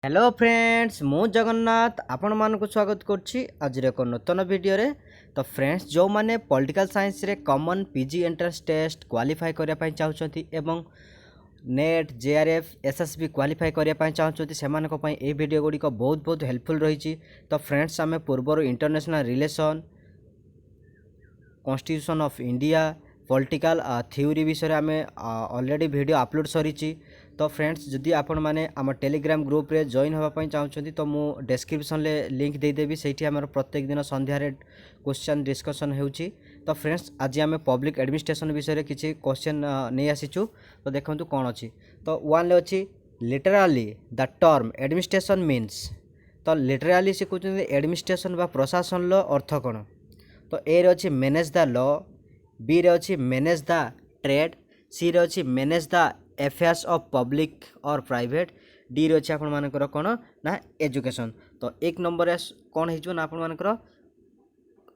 Hello friends मु जगन्नाथ आपण मानक स्वागत करछि आज एक नूतन वीडियो रे। तो फ्रेंड्स जो माने पॉलिटिकल साइंस रे common PG entrance test qualify करिया पई चाहउछंती एवं नेट जेआरएफ एसएसबी क्वालिफाई करिया पई चाहउछंती सेमानक पई ए वीडियो गुडी को बहुत बहुत हेल्पफुल रहिछि। तो फ्रेंड्स आमे पूर्वर international relation constitution of India political theory विषय आम ऑलरेडी वीडियो अपलोड सरी। तो फ्रेंड्स जदि आपण मैंने आम टेलीग्राम ग्रुप रे जॉइन होगापी चाहते तो मु डिस्क्रिप्शन ले लिंक देदेवी से आम प्रत्येक दिन संध्यारे क्वेश्चन डिस्कशन होउची। तो फ्रेंड्स आज आम पब्लिक एडमिनिस्ट्रेशन विषय किसी क्वेश्चन नहीं आसीचु। तो देखो कौन अच्छी। तो वन ले अच्छी लिटराली द टर्म एडमिनिस्ट्रेशन मीन्स। तो लिटराली से कहते एडमिनिस्ट्रेशन बा प्रशासन लो अर्थ कौन। तो ए रे अच्छी मैनेज द लॉ, बी रे अच्छी मैनेज द ट्रेड, सी रे अच्छी manage the affairs of public और प्राइवेट, डी रे अच्छी आपण मानकर कौन ना एजुकेशन। तो एक नंबर कौन हो ना आपण मानकर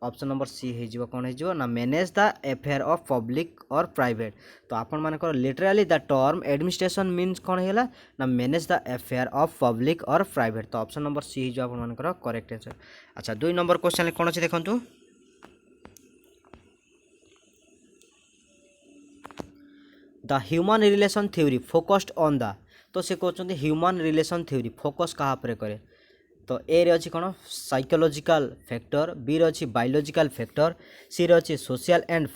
ऑप्शन नंबर सी हो कौन हो ना manage the affair of public और प्राइवेट। तो आपण मानकर लिटराली द टर्म एडमिनिस्ट्रेशन मीन्स कौन है ना manage the affair of public और प्राइवेट। तो ऑप्शन नंबर सी हो आपण मानकर करेक्ट आंसर। अच्छा दुई नंबर क्वेश्चन कौन अच्छे देखो। The human relation theory focused on the. तो से कहते ह्यूमन रिलेशन थ्योरी फोकस कहाँ पर करे। तो ए रे अच्छी कौन साइकोलॉजिकल फैक्टर, बी रे अच्छी बायोलॉजिकल फैक्टर, सी रे अच्छी social and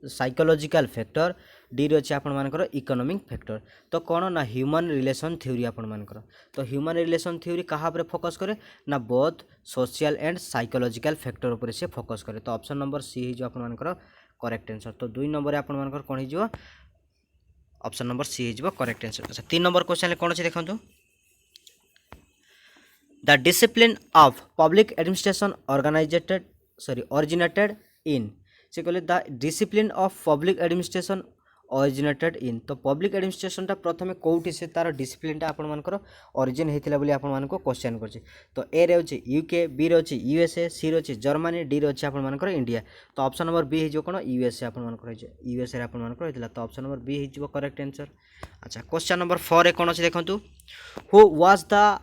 psychological factor, D रे अच्छी आपण मानकर इकोनॉमिक फैक्टर। तो कौन ना ह्यूमन रिलेशन थ्योरी आपण मानकर। तो ह्यूमन रिलेशन थ्योरी कहाँ पर फोकस करे ना both social and psychological factor उपर से फोकस करे। तो ऑप्शन नंबर सी हो आपण मानकर करेक्ट आंसर। तो दुई नंबर आपण मानकर कौन हो ऑप्शन नंबर सी हो करेक्ट आंसर। अच्छा तीन नंबर क्वेश्चन कौन अच्छे देखो। The discipline of public administration originated in. से कहले the discipline of public administration originated in. तो पब्लिक एडमिनिस्ट्रेशन प्रथम कौटी से तार डिसिप्लिन आपण मानकर ऑरिजिन होता बोली आपण मानको क्वेश्चन करछि। तो ए रे अछि यूके, बी रे अछि यूएसए, सी रे अछि जर्मनी, डी रे अछि आपण मानकर इंडिया। तो ऑप्शन नंबर बी हो कोन यूएसए आपण मानकर यूएसए आपण मानकर होइतिला। तो ऑप्शन नंबर बी हो करेक्ट आंसर। अच्छा क्वेश्चन नंबर 4 रे कोन अछि देखंतु। Who was the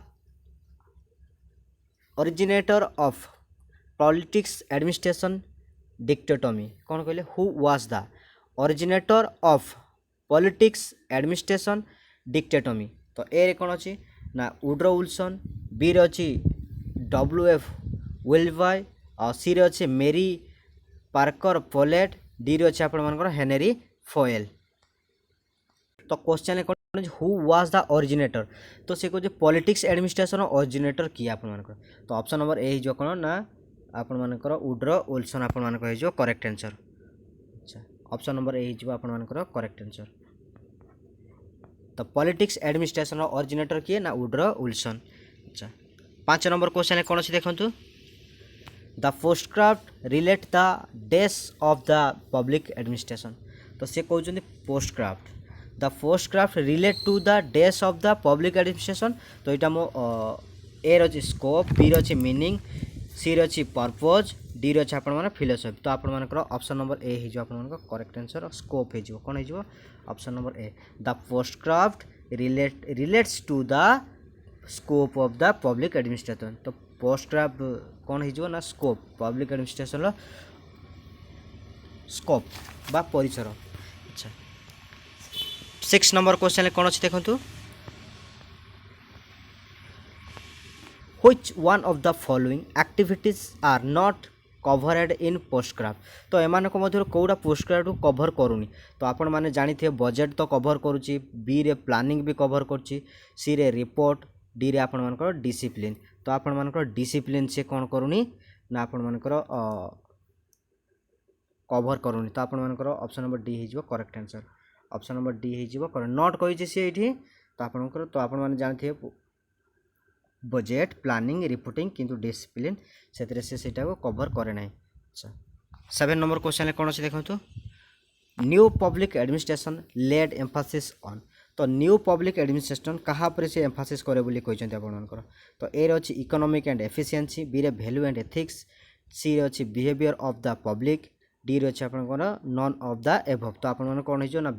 originator of politics administration dichotomy. कौन कहले who was the originator of politics administration dichotomy. तो ए रे कौन अच्छी ना वुड्रो विल्सन, बी रे अच्छी डब्ल्यूएफ विल्बाय, सी रे अच्छी मेरी पार्कर पोलेट, डी रे अच्छी आपण मानकर हेनरी फोएल। तो क्वेश्चन कौन हु वाज द ओरिजिनेटर। तो से कहे पॉलिटिक्स एडमिनिस्ट्रेशन ओरिजिनेटर किए आपण मानकर। तो ऑप्शन नंबर ए हो कौन ना आपण मानकर वुड्रो विल्सन आपण मानकर हो करेक्ट आंसर। अच्छा ऑप्शन नंबर ए हो आपण मानकर करेक्ट आंसर। तो पॉलिटिक्स एडमिनिस्ट्रेशन ओरिजिनेटर किए ना वुड्रो विल्सन। अच्छा 5 नंबर क्वेश्चन कौन अच्छे देखो। The POSDCORB relate the days of the public administration. तो से कहते POSDCORB the POSDCORB relate to the days of the public administration. तो यहाँ मो ए रही स्कोप, बी रही मीनिंग, सी रही पर्पज, डी रही आप फिलोसफी। तो आप ऑप्शन नंबर ए हो करेक्ट आंसर। स्कोप हो कौन हो option number A the POSDCORB relates to the scope of the public administration. तो पोस्टक्राफ्ट कौन हो ना स्कोप पब्लिक एडमिनिस्ट्रेशन स्कोप बा परिसर। अच्छा 6 नंबर क्वेश्चन कौन अच्छे देखो। Which one of the following activities are not covered in पोस्टक्राफ्ट। तो एमान मध्य कौटा पोस्टक्राफ्ट कभर करूनी। तो आपण मैंने जानी थे बजेट तो कभर करुच्ची, बी रे प्लानिंग भी कभर करुच्ची, सी रे रिपोर्ट, डी रे आपण मानकर डिसिप्लिन। तो आपण मानकर डिसिप्लिन से कौन करूनी ना आपण मानकर कभर करूनी। तो आपण मानकर ऑप्शन नंबर डी हो correct answer. Option number D हो करेक्ट नॉट कही सी ये। तो आपंकर तो आपण मैंने जानी थे बजेट प्लानिंग रिपोर्टिंग किंतु डिसिप्लिन से कवर करे ना। अच्छा 7 नंबर क्वेश्चन कौन अच्छे देखो। New public administration lead emphasis on. तो न्यू पब्लिक एडमिनिस्ट्रेशन कहाँ पर से एम्फासिस करे बोली कहते आपंकर। तो ए रे इकोनॉमिक एंड एफिशिएंसी, बी रे वैल्यू एंड एथिक्स, सी रे behaviour of the public, D रे अछि आपनकर नन ऑफ द एबव तो आपण मन कोन हिजो ना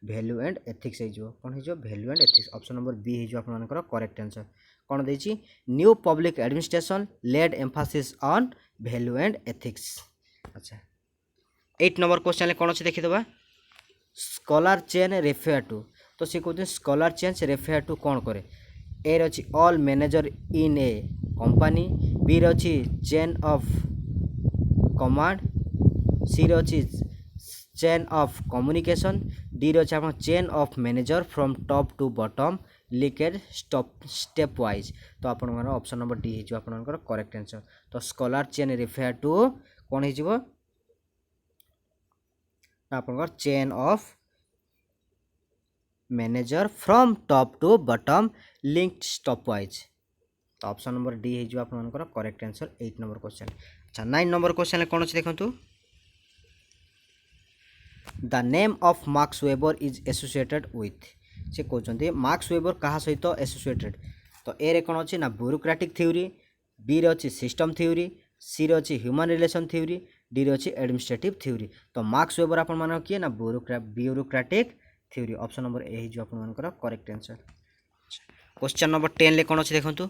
वैल्यू एंड एथिक्स हिजो कोन हिजो value and ethics option number B हिजो आपण मनकर करेक्ट आंसर कोन देछि new public administration lead emphasis on value and ethics अच्छा 8 नंबर क्वेश्चन कोन अछि देखि दबा स्कॉलर चेन रेफर टू तो से कहते स्कॉलर चेंज रेफर टू कौन करे ए रही all manager in a company B रही चेन ऑफ कमांड सी रही चेन ऑफ कम्युनिकेशन डी रही आप chain of manager from top to bottom linked step wise तो आप ऑप्शन नंबर डी हो आप करेक्ट आंसर तो स्कॉलर चेन रेफर टू कौन हो आप chain of manager from top to bottom linked step wise तो ऑप्शन नंबर डी हो आप करेक्ट आंसर 8 नंबर क्वेश्चन अच्छा 9 नंबर क्वेश्चन कौन अच्छे देखो the name of Max weber is associated with से कहते मार्क्स वेबर क्या सहित एसोसिएटेड तो ए कौन अच्छी ना ब्यूरोक्रेटिक थ्योरी बी रे अच्छी सिस्टम थ्योरी सी रे अच्छी ह्यूमन रिलेशन थ्योरी डी रे अच्छी एडमिनिस्ट्रेटिव थ्योरी तो मार्क्स वेबर आप किए ना bureaucratic theory option number A जो आपनकर करेक्ट आंसर क्वेश्चन नंबर 10 ले कौन अच्छे देखो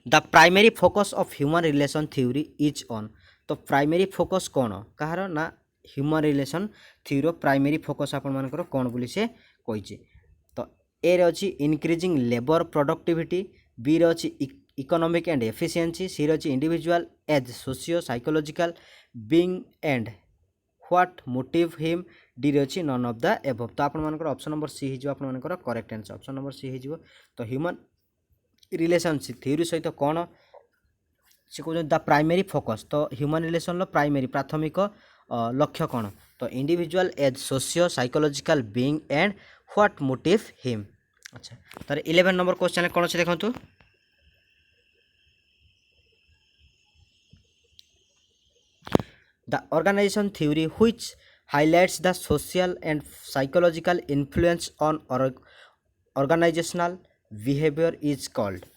the primary focus of human relation theory is on तो प्राइमरी फोकस कौन कहार ना human relation theory primary focus आपनकर कौन बोली से कही तो ए रे अच्छी इनक्रीजिंग लेबर प्रोडक्टिविटी बी रे अच्छी इकोनॉमिक एंड एफिशिएंसी सी रे अच्छी individual as socio psychological being and what motive him D रे अच्छी नन ऑफ द एबव तो आपनकर ऑप्शन नंबर सी हो आपनकर correct answer option number C हो तो ह्यूमन रिलेशनशिप थ्योरी सहित कौन से कहते द प्राइमरी फोकस तो ह्यूमन रिलेशन प्राइमरी प्राथमिक लक्ष्य कौन तो individual as socio psychological being and what motive him अच्छा तार 11 नंबर क्वेश्चन कौन अच्छे देखो the organisation theory which highlights the social and psychological influence on organizational behavior is called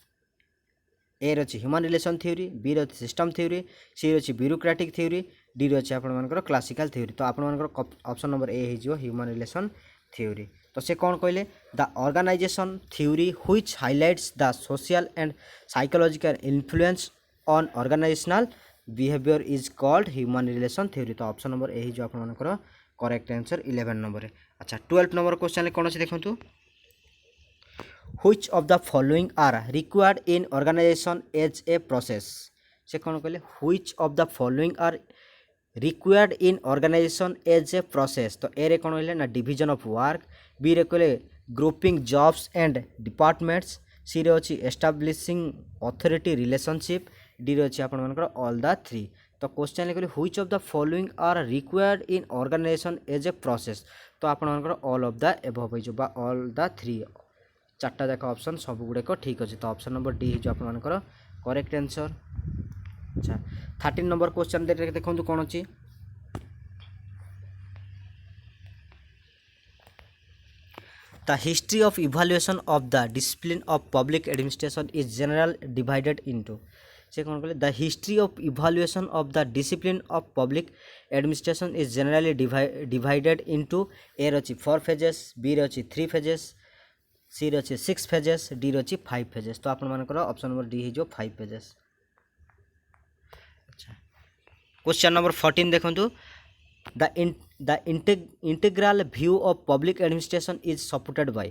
ए रही ह्यूमन रिलेशन थ्योरी बी रही सिस्टम थ्योरी सी रही bureaucratic theory D रही आपर classical theory तो आपर ऑप्शन नंबर ए हो human relation theory तो से कौन कहले the organisation theory which highlights the social and psychological influence on organisational behaviour is called human relation theory तो option number A जो आपनकर करेक्ट आंसर 11 नंबर अच्छा 12 नंबर क्वेश्चन कौन अच्छे देखो which of the following are required in organisation as a process से कौन कहले which of the following are required in organisation as a process तो ए रे कौन कहले ना डिवीजन ऑफ वर्क बी रे कहले grouping jobs and departments C रे अच्छी एस्टाब्लिशिंग अथॉरिटी रिलेशनशिप डी रे अच्छी आपनकर ऑल द थ्री तो क्वेश्चन लिखले which of the following are required in organisation as a process तो आपनकर ऑल ऑफ द एबव हो बा ऑल द थ्री चार्टा जाक ऑप्शन सब गुड़ाक ठीक अच्छे तो ऑप्शन नंबर डी हो आपनकर करेक्ट आंसर अच्छा 13 नंबर क्वेश्चन देखो कौन अच्छी The history of evaluation of the discipline of public administration is generally divided into से कौन कहले द हिस्ट्री ऑफ इvaluation of the discipline of public administration is generally divided into ए रही 4 phases B रही 3 phases सी रही 6 phases डी रही 5 phases तो आप ऑप्शन नंबर डी हो 5 phases अच्छा क्वेश्चन नंबर 14 देखो the integral view of public administration is supported by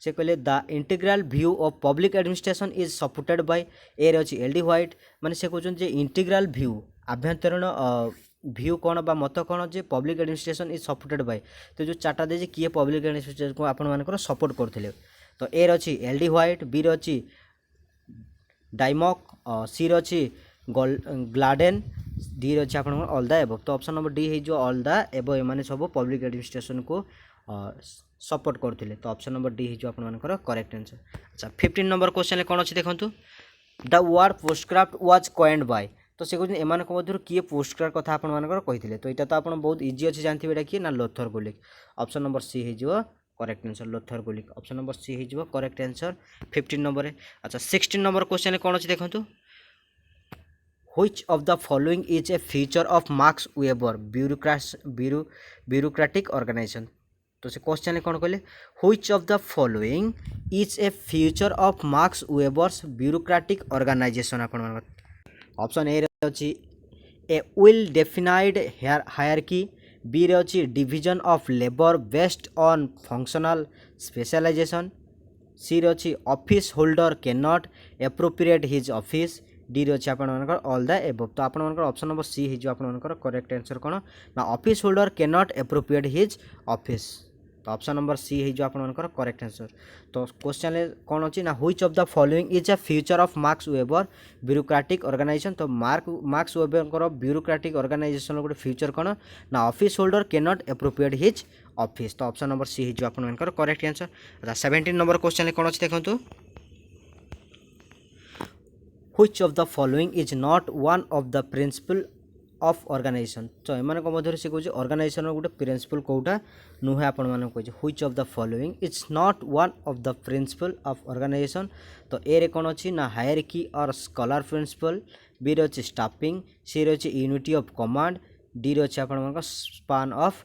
से कहले the integral view of public administration is supported by A रे अछि एलडी व्हाइट माने से कहउछन जे इंटीग्राल व्यू आभ्यंतरीण व्यू कौन बा मत कौन जे public administration is supported by तो जो चार्टा दे जे किए पब्लिक एडमिनिस्ट्रेशन को आपण मानकर सपोर्ट करथिले तो ए रे अछि एलडी व्हाइट बी रे अछि डाइमॉक सी रे अछि ग्लाडेन डी रे अछि आपण ऑल द एबव तो ऑप्शन नंबर डी हे जो ऑल द एबव माने सब पब्लिक एडमिनिस्ट्रेशन को सपोर्ट करथिले तो ऑप्शन नंबर डी हे जो आपण मानकर करेक्ट आंसर अच्छा 15 नंबर क्वेश्चन कौन अछि देखंतु the word POSDCORB was coined by तो से कहउछन एमान को मधुर किए पोस्टक्राफ्ट कथा आपण मानकर कहिथिले तो एटा तो आपण बहुत इजी अछि जानथिबे एटा कि ना Luther Gulick option number C हे जो correct answer Luther Gulick option number C हे जो करेक्ट आंसर 15 नंबर अच्छा 16 नंबर क्वेश्चन कौन अछि देखंतु Which of the following is a feature of Max Weber bureaucratic organization? तो से क्वेश्चन कौन कहले which of the following is a feature of Max Weber's bureaucratic organization आपण ऑप्शन ए रे अछि a well defined hierarchy B रे अछि division of labour based on functional specialisation C रे अछि office holder can not appropriate his office D रे अछि आपण मानकर ऑल द एबव तो आपण मानकर ऑप्शन नंबर सी हिजो आपण मानकर करेक्ट आंसर कोन ना office holder can not appropriate his office तो ऑप्शन नंबर सी हिजो आपण मानकर करेक्ट आंसर तो क्वेश्चन कौन अछि ना which of the following is a feature of Max Weber bureaucratic organization तो मार्क्स वेबर ब्यूरोक्रेटिक ऑर्गेनाइजेशन गोटे फ्यूचर कौन ना office holder can not appropriate his office तो ऑप्शन नंबर सी हिजो आपण मानकर करेक्ट आंसर अच्छा 17 नंबर क्वेश्चन कौन अछि देखंतु which of the following is not one of the principle of organization तो एमान को मध्य से कहूँ ऑर्गेनाइजेशन गोटे प्रिंसिपल कोटा नुहे आपण मान कहूँ which of the following is not one of the principle of organization तो ए रे कौन अच्छी ना हायरार्की और स्कॉलर प्रिंसिपल बी रे अच्छी स्टाफिंग सी रे अच्छी यूनिटी ऑफ कमांड डी रे अच्छी आपण मान स्पान ऑफ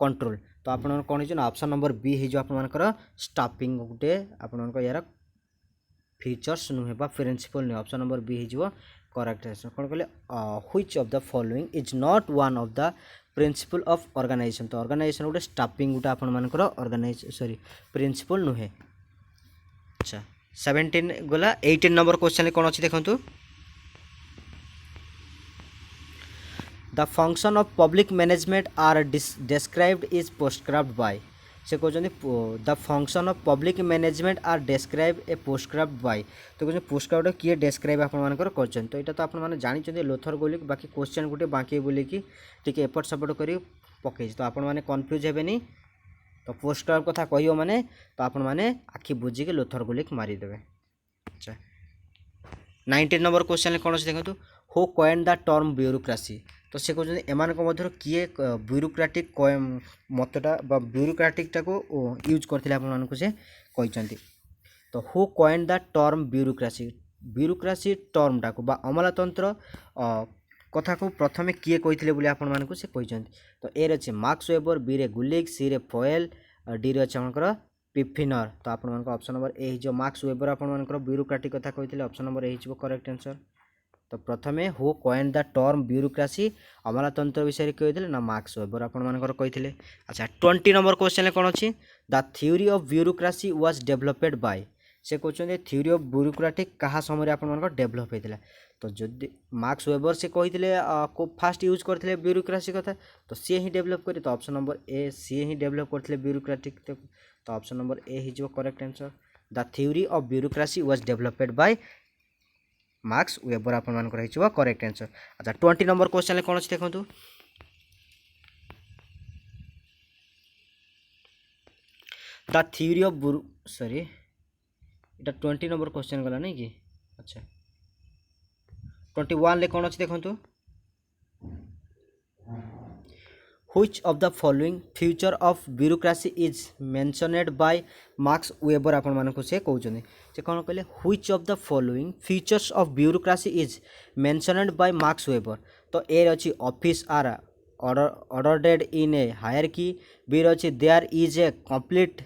कंट्रोल तो आपण कौन हो ऑप्शन नंबर बी हो आपण मान स्टाफिंग गोटे आपण मान यार फीचर्स नुहे बा प्रिंसिपल नुहे ऑप्शन नंबर बी हो करेक्ट आंसर कौन कहले which of the following is not one of the principle of organization तो ऑर्गेनाइजेशन गोटे स्टाफिंग गोटे आपण मानकर ऑर्गेनाइज सॉरी प्रिंसिपल नुहे अच्छा 17 गला 18 नंबर क्वेश्चन कौन अच्छी देखंतु the function of public management are described is POSDCORB by से कहते the function of public management are describe a POSDCORB by तो कहते पोस्टक्राफ्ट किए डिस्क्राइब आपर कर तो यहाँ तो आपने जानते लोथर गोली बाकी क्वेश्चन गोटे बाकी बोलिकी टी एपट सपट कर पकई तो आपने कन्फ्यूज हेनी तो पोस्टक्राफ्ट कथा कह मैंने तो आपण मैंने आखि बुझिकी लोथर गोलिक मारिदेवे अच्छा 19 नंबर क्वेश्चन कौन अच्छे देखो who coin the term bureaucracy तो से कहते एम मध्य किए ब्यूरोक्रेटिक मतटा ब्यूरोक्रेटिकटा को यूज करते आपको से कहते तो who coin the term bureaucracy टर्मटा को अमलातंत्र कथा को प्रथम किए कहते बोली आपको से कहते तो ए अच्छे मार्क्स वेबर बी रे गुलिक सी रे फॉयल डी रे अच्छे आमर पिफिनर तो आप ऑप्शन नंबर ए जो मार्क्स वेबर आपर ब्यूरोक्रेटिक कथा कहते option number A correct answer तो प्रथमे who coin the term bureaucracy अमलातंत्र विषय कहते ना मार्क्स वेबर आपर कहते अच्छा 20 नंबर क्वेश्चन कौन अच्छी the theory of bureaucracy was developed bye से कहते थ्योरी ऑफ ब्यूरोक्रेटिक क्या समय आप डेवलप होता तो जदि मार्क्स वेबर से कहते फास्ट यूज करते ब्यूरोक्रेसी कथा तो सी ही डेवलप करे तो ऑप्शन नंबर ए सी ही डेवलप करते ब्यूरोक्रेटिक तो ऑप्शन नंबर ए हो correct answer the theory of bureaucracy was developed by Max Weber आपण करेक्ट आंसर अच्छा 20 नंबर क्वेश्चन कौन अच्छे देखो द थ्योरी ऑफ सॉरी इटा 20 नंबर क्वेश्चन गला नहीं कि अच्छा 21 ले कौन अच्छे देखो which of the following feature of bureaucracy is mentioned by Max Weber आपण मानको से कहउछने से कोन कहले which of the following features of bureaucracy is mentioned by Max Weber तो ए अछि office are ordered in a hierarchy B अछि there is a complete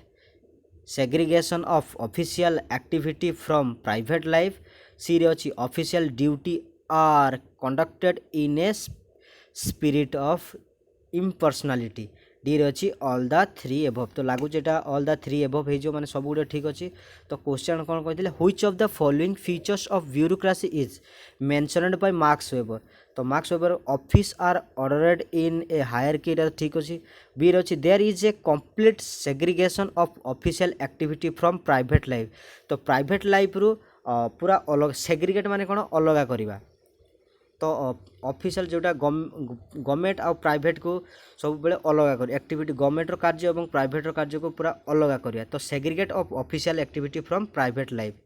segregation of official activity from private life सी रे अछि official duty are conducted in a spirit of impersonality D रे अच्छी all the three above तो लगुच एटा all the three above हो मैंने सब गुटे ठीक अच्छी तो क्वेश्चन कौन कहते which of the following features of bureaucracy is mentioned by Max Weber तो Max Weber office are ordered in a hierarchy ठीक अच्छी बी रे अच्छी there is a complete segregation of official activity from private life तो private life रु पूरा अलग segregate माने कौन अलग करवा तो ऑफिशियल जोटा गवर्नमेंट और प्राइवेट को सब बेले अलग कर एक्टिविटी गवर्नमेंट रो कार्य और प्राइवेट रो कार्य को पूरा अलग करिया तो segregate of official activity from private life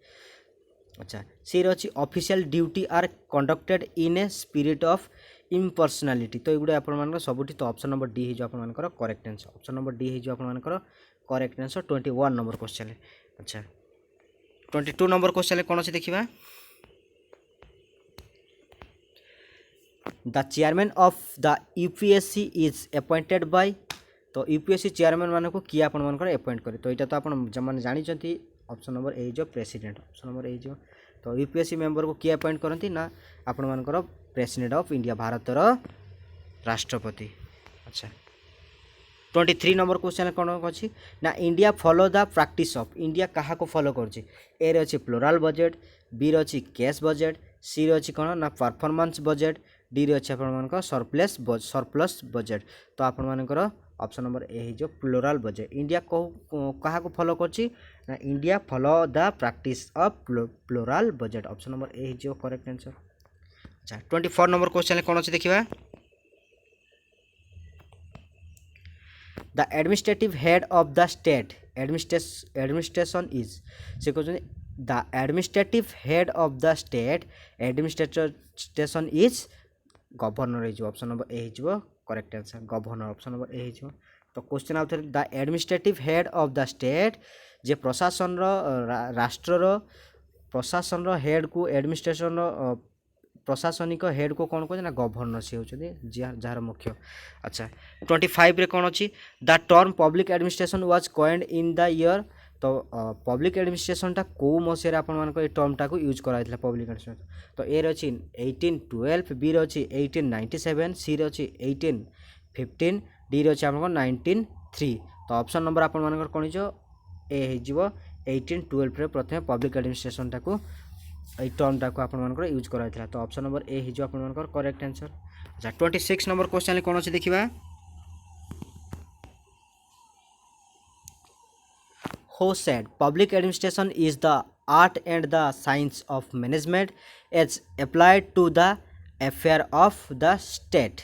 अच्छा सी रही official duty are conducted in a spirit of impersonality तो ये आप सबुठी तो ऑप्शन नंबर डी हो आप correct answer option number D हो आप करेक्ट आंसर 21 नंबर क्वेश्चन अच्छा 22 नंबर क्वेश्चन कौन अच्छे देखा the chairman of the UPSC is appointed by. तो यूपीएससी चेयरमैन मान को किए आपण मानकर अपॉइंट करे। तो यहाँ तो आप जमाने जानी ऑप्शन नंबर ए जो प्रेसिडेंट, ऑप्शन नंबर ए जो। तो यूपीएससी मेंबर को किए अपॉइंट करती ना आपण मानकर प्रेसिडेंट ऑफ इंडिया, भारतर राष्ट्रपति। अच्छा 23 नंबर क्वेश्चन कौन अच्छी ना India follow the practice of. India क्या को फॉलो कर ए अच्छी प्लोराल बजेट, बी अच्छी कैश बजेट, सी अच्छी कौन ना परफॉर्मेंस बजेट, डी अच्छी आप सरप्लस बजेट। तो आपण मानकर ऑप्शन नंबर ए जो प्लोराल बजेट। इंडिया क्या को फॉलो कर India follow the practice of प्लोराल budget, option number A जो करेक्ट आंसर। अच्छा 24 नंबर क्वेश्चन कौन अच्छी देखा the administrative head of the state administration is. से कहते the administrative head of the state administration is governor हो, option number A हो correct answer governor, option number A हो। तो क्वेश्चन आउ थे the administrative head of the state जे प्रशासन राष्ट्र प्रशासन हेड को एडमिनिस्ट्रेशन प्रशासनिक हेड को कौन कहते ना गवर्नर सी होती जार मुख्य। अच्छा 25 रे कौन अच्छी the term public administration was coined in the year. तो पब्लिक एडमिनिस्ट्रेशनटा कौ मसीह आप टर्मटा को यूज कराइला पब्लिक एडमिनिस्ट्रेशन। तो ए अच्छी 1812, बी अच्छी 1897, सी अच्छी 1815, डी अच्छी आप 1903। तो ऑप्शन नंबर आप कौन ए हो 1812 प्रथम पब्लिक एडमिनिस्ट्रेशनटा को टर्मटा को आप यूज कराइला। तो ऑप्शन नंबर ए हो आप करेक्ट आंसर। अच्छा 26 नंबर क्वेश्चन कौन अच्छी देखा who said public administration is the art and the science of management as applied to the affair of the state।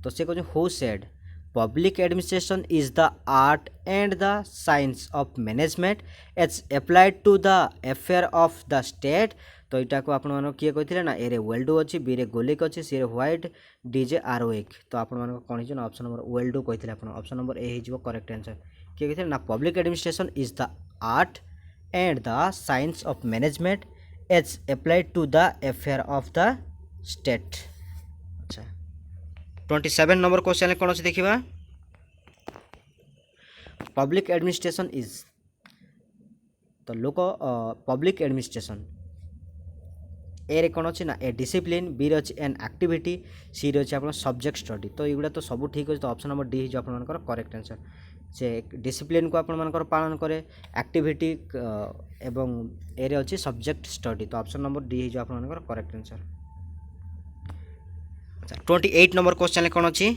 तो से कहते who said public administration is the art and the science of management as applied to the affair of the state। तो यहाँ को आपण किए कहते ना ए रे वेल्डो अच्छी, बी रे गोलिक अच्छी, सी रे व्हाइट, डी जे आरोइक। तो आपण कौन हो ऑप्शन नंबर वेल्डो कहते आप, ऑप्शन नंबर ए हो करेक्ट आंसर। किए कहते ना public administration is the art and the science of management as applied to the affair of the state. अच्छा 27 नंबर क्वेश्चन कौन अच्छी देखा पब्लिक एडमिनिस्ट्रेशन इज। तो लोक पब्लिक एडमिनिस्ट्रेशन ए रे कौन अच्छी ना ए डिसिप्लिन, बी अच्छी एन एक्टिविटी, सी अच्छी आप सब्जेक्ट स्टडी। तो युवा तो सब ठीक अच्छे। तो ऑप्शन नंबर डी जो आप करेक्ट आंसर। से डिसिप्लिन को आप पालन करे, एक्टिविटी एवं ए रे अच्छी सब्जेक्ट स्टडी। तो ऑप्शन नंबर डी जो आप करेक्ट आंसर। अच्छा 28 नंबर क्वेश्चन कौन अच्छी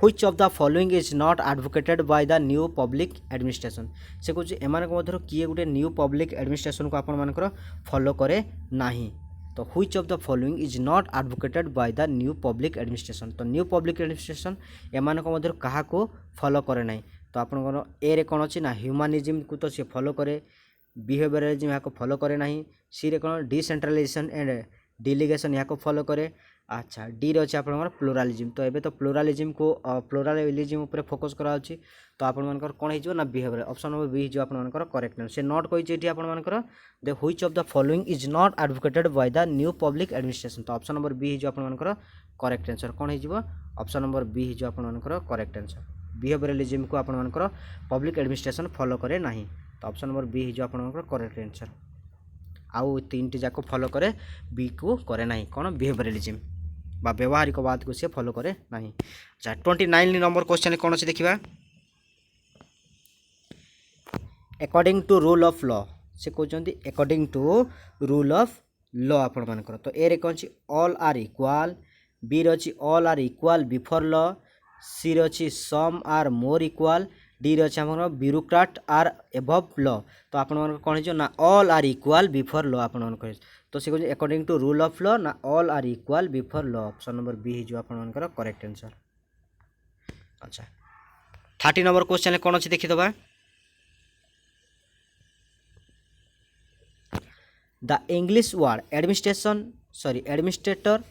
which of the following is not advocated by the new public administration। से कुछ एमान को मध्य किए गोटे न्यू पब्लिक एडमिनिस्ट्रेशन को आपण मानकर फॉलो करे नाही। तो which of the following is not advocated by the new public administration। तो न्यू पब्लिक एडमिनिस्ट्रेशन एमान को मध्य कहा को फॉलो करे नाही। तो आपण ए रे कौन अच्छी ना ह्यूमानिज्म को तो सी फॉलो करे, बिहेवियरलिज्म यहाँ को फॉलो करे नाही, सी रे कौन डिसेंट्रलाइजेशन एंड डिलीगेशन यहाँ को फॉलो करे। अच्छा डी रे अच्छे आप प्लोरालिज्म। तो ये तो प्लोरालिज्म को प्लोरालिज्म उपर फोकस करा। तो आप कौन हो ना बिहेवियर, ऑप्शन नंबर बी जो आप करेक्ट आंसर। से नॉट कही आपर the which of the following is not advocated by the new public administration. तो ऑप्शन नंबर बी जो आप करेक्ट आंसर कौन हो ऑप्शन नंबर बी जो आप करेक्ट आंसर। बिहेवियरलिज्म को आप पब्लिक एडमिनिस्ट्रेशन फॉलो करे नहीं। तो ऑप्शन नंबर बी जो आप करेक्ट आंसर। आउ तीन टी जाक फॉलो करे, बी को करे नहीं कौन बिहेवियरलिज्म बा व्यवहारिक बात को सी फॉलो करे नहीं। अच्छा 29 नंबर क्वेश्चन कौन अच्छी देखा according to rule of law. से कहते according to rule of law आपण मानकर। तो ए रे कौन अच्छी ऑल आर इक्वाल, बी अच्छी all are equal before law, C अच्छी some are more equal, D अच्छे आप ब्यूरोक्राट आर एबव लॉ। तो आप कौन हो ना all are equal before law आपण। तो से कहते according to rule of law ना all are equal before law, option number B जो आप करेक्ट आंसर। अच्छा 30 नंबर क्वेश्चन कौन अच्छी देखीदबा the English word administration administrator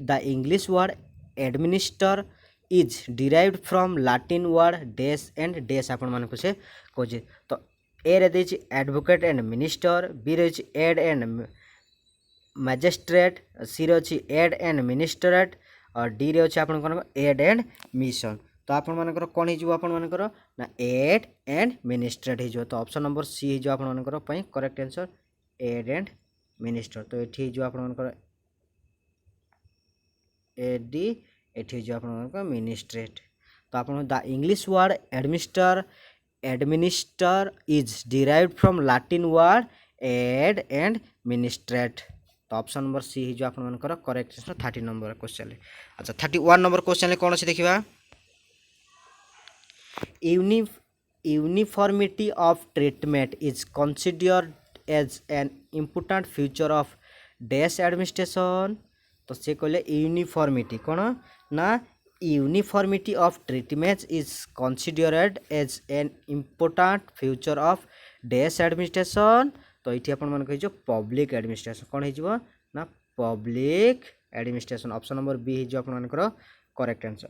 the English word administer is derived from Latin word dash and dash आपण मानक से कहे। तो ए रे देछि एडवोकेट एंड मिनिस्टर, बी रे एड एंड मैजिस्ट्रेट, सी रे अच्छी एड एंड मिनिस्ट्रेट और डी रे अच्छे आपण कौन एड एंड मिशन। तो आपण मानकर कौन हो आपण मानकर ना एड एंड मिनिस्ट्रेट हो। तो ऑप्शन नंबर सी हो आपण मानकर पई correct answer administer. तो एठी हो आपण मानकर एडी एठी हो आपण मानकर मिनिस्ट्रेट। तो आपण the English word administer is derived from Latin word ad and ministrate. तो ऑप्शन नंबर सी जो आप करेक्ट आंसर 30 नंबर क्वेश्चन। अच्छा 31 नंबर क्वेश्चन कौन अच्छे देखा uniformity of treatment is considered as an important feature of dash administration. तो से कहले यूनिफॉर्मिटी कौन ना uniformity of treatment is considered as an important feature of dash administration. तो ये आपण मान कह पब्लिक एडमिनिस्ट्रेशन कौन हो ना public administration. Option number B हो आप करेक्ट आंसर।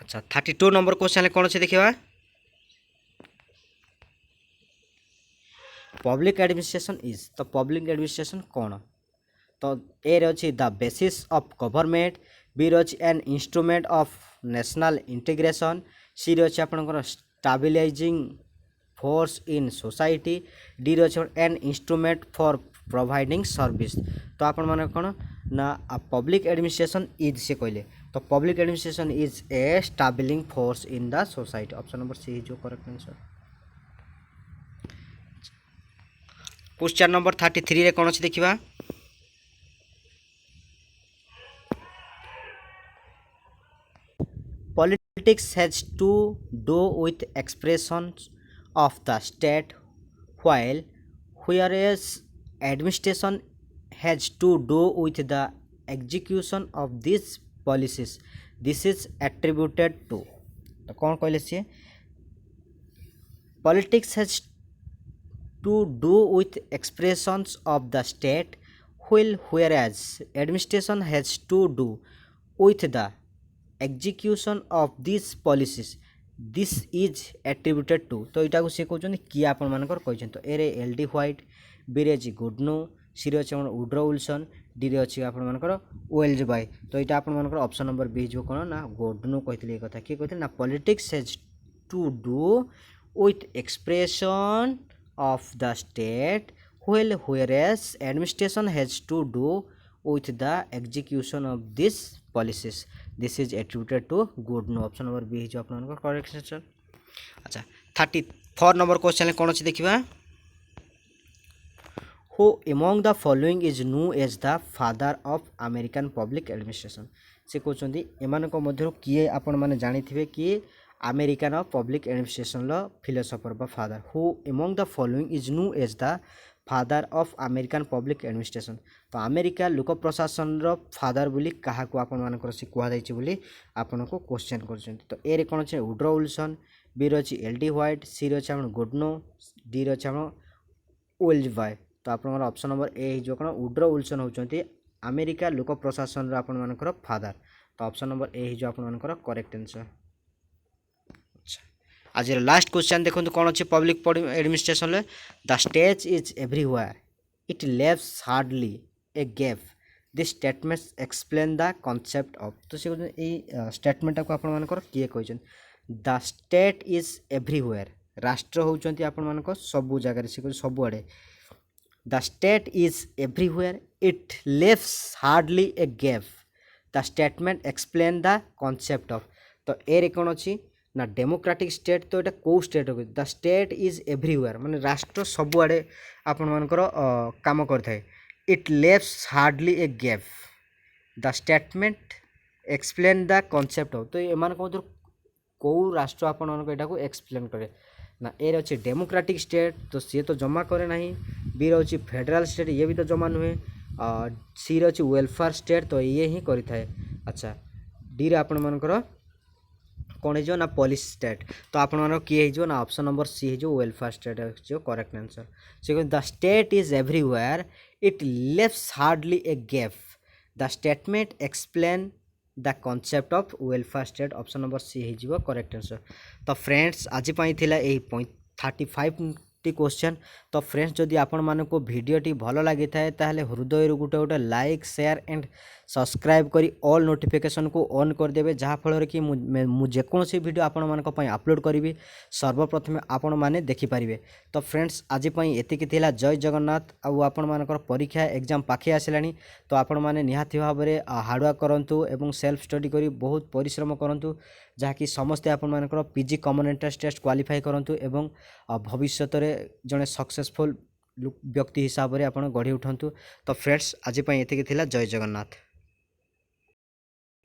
अच्छा 32 नंबर क्वेश्चन कौन अच्छे देखा पब्लिक एडमिनिस्ट्रेशन इज। तो पब्लिक एडमिनिस्ट्रेशन कौन तो ए रे अच्छी the basis of government, B रे अच्छी an instrument of national integration, C रे अच्छी आपंकर stabilising force in society, D रे अच्छी an instrument for providing service. तो आपण माने कौन ना पब्लिक एडमिनिस्ट्रेशन इज से कहले तो public administration is a stabilising force in the society. Option number C जो करेक्ट आंसर। क्वेश्चन नंबर 33 रे कौन अच्छे देखा politics has to do with expressions of the state while whereas administration has to do with the execution of these policies this is attributed to। तो कौन कहले सी politics has to do with expressions of the state while whereas administration has to do with the execution of these policies this is attributed to। तो यहाँ सी कहते किए आपण मानकर कहते तो A L D White, B रे अच्छी गुडनो, सी रे अच्छे वुड्रो विल्सन, डी रे अच्छी आपण मानकर वेल्स बाय। तो यहाँ आपण मानकर ऑप्शन नंबर बी जो कौन ना गुडनो कहते कथा किए कहते ना politics has to do with expression of the state while whereas administration has to do with the execution of these policies this is attributed to good no। option number b जो आपन करेक्ट आंसर। अच्छा 34 number question कौन अच्छे देखा who among the following is known as the father of American public administration। से कहते एमानक मध्य किए आपण माने जानिथिबे कि अमेरिकान पब्लिक एडमिनिस्ट्रेशन फिलोसोफर बा father who among the following is new age the father of American public administration. तो America लोक प्रशासन फादर बोली क्या आपण मानकर से कहुई बोली आपन को क्वेश्चन कर। तो ए रे कौन अच्छे वुड्रो विल्सन, बी रे अच्छी एल डी व्हाइट, सी रे अच्छे गुडनो, डी रे अच्छे वेल्स बाय। तो आप ऑप्शन नंबर ए जो कौन वुड्रो विल्सन होती अमेरिका लोक प्रशासन आपण मानकर फादर। तो ऑप्शन नंबर ए जो आपण मानकर करेक्ट आंसर। आज लास्ट क्वेश्चन देखो कौन अच्छे public administration the state is everywhere it leaves hardly a gap this statements explain the concept of. तो से स्टेटमेंट को आपण मानकर किए कहते द स्टेट इज एवरीवेयर राष्ट्र होउचंती आपण मानकर सब जगह से सब आड़े the state is everywhere it leaves hardly a gap the statement explain the concept of. तो ए कौन अच्छी ना डेमोक्रेटिक स्टेट। तो यहाँ कौ स्टेट हो द स्टेट इज एवरीवेयर माने राष्ट्र सबुआड़े आपण मानकर काम करथाय it leaves hardly a gap the statement explain the concept of. तो एमान मध्य कौ राष्ट्र आपण मानक एटा को एक्सप्लेन करे ना ए अच्छे डेमोक्रेटिक स्टेट तो सी तो जमा करे नहीं, बी रे फेडरल स्टेट ये भी तो जमा नुहे, सी रे वेलफेयर स्टेट तो ये ही करि थाए। अच्छा डी रे आपण मानकर कौन हो ना पॉलिस स्टेट। तो आप किए हो ना ऑप्शन नंबर सी हो वेलफेयर स्टेट जो करेक्ट आंसर। से the state is everywhere it leaves hardly a gap the statement explain the concept of welfare state. Option number C हो करेक्ट आंसर। तो फ्रेंड्स आज थिला 35 टी क्वेश्चन। तो friends जदि आपण मानक भिडटी भल लगी थाए ताहले हृदय गोटे गोटे लाइक शेयर एंड सब्सक्राइब करी ऑल नोटिफिकेशन को ऑन करदेवे, जहाँफल कि जेकोसी वीडियो आपण मानक पई अपलोड करी सर्वप्रथमे आपण माने देखिपारे। तो फ्रेंड्स आज एतिकी थिला। जय जगन्नाथ। आउ आपण मानकर परीक्षा एग्जाम पाखे आसिलानी, तो आपण माने निहाती भाव में हार्डवर्क करंतु एवं सेल्फ स्टडी करी बहुत परिश्रम करंतु, जहाँकि समस्ते आपण मानकर PG common entrance test qualify करंतु एवं भविष्य रे जड़े सक्सेसफुल व्यक्ति हिसाब से आपण गढ़ी उठंतु। तो फ्रेंड्स आज एतिकी थिला। जय जगन्नाथ।